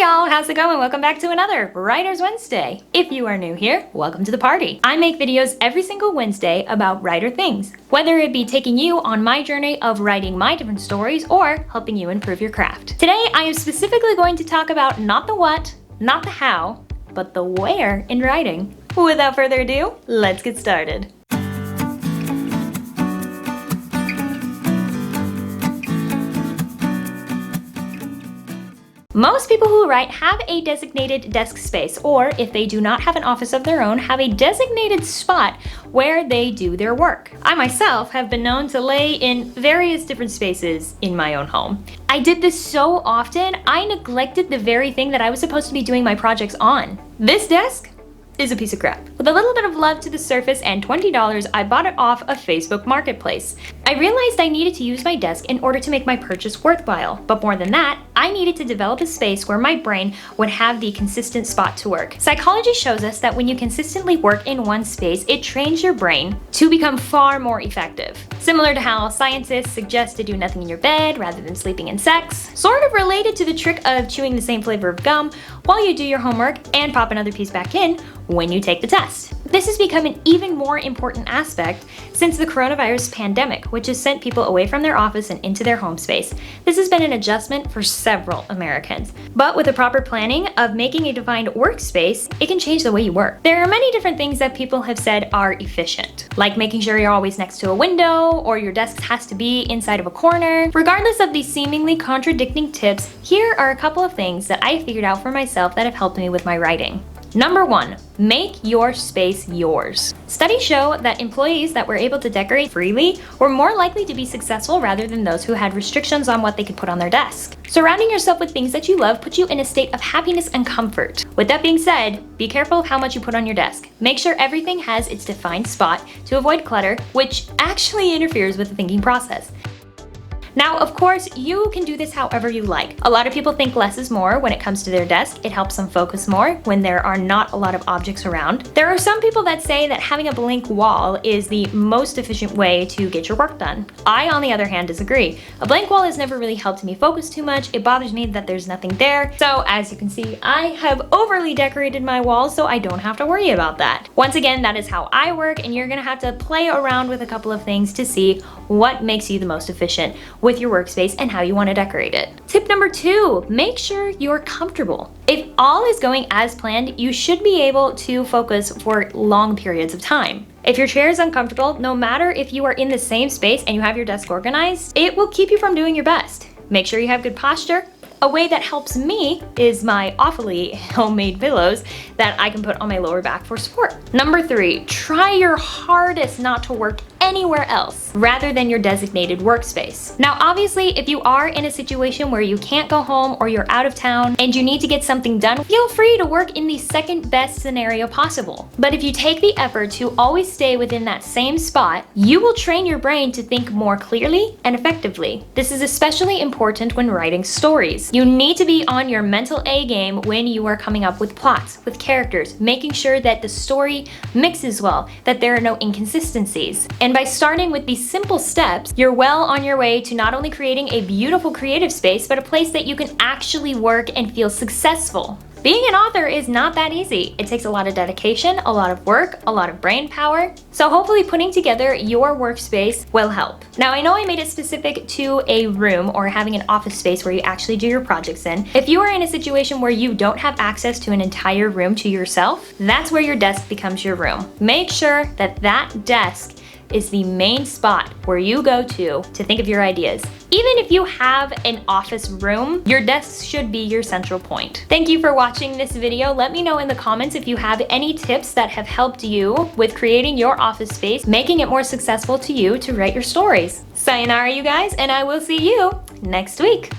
y'all, how's it going? Welcome back to another Writer's Wednesday. If you are new here, welcome to the party. I make videos every single Wednesday about writer things, whether it be taking you on my journey of writing my different stories or helping you improve your craft. Today, I am specifically going to talk about not the what, not the how, but the where in writing. Without further ado, let's get started. Most people who write have a designated desk space, or if they do not have an office of their own, have a designated spot where they do their work. I myself have been known to lay in various different spaces in my own home. I did this so often, I neglected the very thing that I was supposed to be doing my projects on. This desk is a piece of crap. With a little bit of love to the surface and $20, I bought it off of Facebook Marketplace. I realized I needed to use my desk in order to make my purchase worthwhile, but more than that, I needed to develop a space where my brain would have the consistent spot to work. Psychology shows us that when you consistently work in one space, it trains your brain to become far more effective. Similar to how scientists suggest to do nothing in your bed rather than sleeping in sex, sort of related to the trick of chewing the same flavor of gum while you do your homework and pop another piece back in when you take the test. This has become an even more important aspect since the coronavirus pandemic, which has sent people away from their office and into their home space. This has been an adjustment for several Americans. But with the proper planning of making a defined workspace, it can change the way you work. There are many different things that people have said are efficient, like making sure you're always next to a window or your desk has to be inside of a corner. Regardless of these seemingly contradicting tips, here are a couple of things that I figured out for myself that have helped me with my writing. Number 1, make your space yours. Studies show that employees that were able to decorate freely were more likely to be successful rather than those who had restrictions on what they could put on their desk. Surrounding yourself with things that you love puts you in a state of happiness and comfort. With that being said, be careful of how much you put on your desk. Make sure everything has its defined spot to avoid clutter, which actually interferes with the thinking process. Now, of course, you can do this however you like. A lot of people think less is more when it comes to their desk. It helps them focus more when there are not a lot of objects around. There are some people that say that having a blank wall is the most efficient way to get your work done. I, on the other hand, disagree. A blank wall has never really helped me focus too much. It bothers me that there's nothing there. So as you can see, I have overly decorated my walls so I don't have to worry about that. Once again, that is how I work, and you're gonna have to play around with a couple of things to see what makes you the most efficient with your workspace and how you want to decorate it. Tip number 2, make sure you're comfortable. If all is going as planned, you should be able to focus for long periods of time. If your chair is uncomfortable, no matter if you are in the same space and you have your desk organized, it will keep you from doing your best. Make sure you have good posture. A way that helps me is my awfully homemade pillows that I can put on my lower back for support. Number 3, try your hardest not to work anywhere else rather than your designated workspace. Now, obviously, if you are in a situation where you can't go home or you're out of town and you need to get something done, feel free to work in the second best scenario possible. But if you take the effort to always stay within that same spot, you will train your brain to think more clearly and effectively. This is especially important when writing stories. You need to be on your mental A game when you are coming up with plots, with characters, making sure that the story mixes well, that there are no inconsistencies. And by starting with these simple steps, you're well on your way to not only creating a beautiful creative space, but a place that you can actually work and feel successful. Being an author is not that easy. It takes a lot of dedication, a lot of work, a lot of brain power. So hopefully putting together your workspace will help. Now, I know I made it specific to a room or having an office space where you actually do your projects in. If you are in a situation where you don't have access to an entire room to yourself, that's where your desk becomes your room. Make sure that that desk is the main spot where you go to think of your ideas. Even if you have an office room, your desk should be your central point. Thank you for watching this video. Let me know in the comments if you have any tips that have helped you with creating your office space, making it more successful to you to write your stories. Sayonara, you guys, and I will see you next week.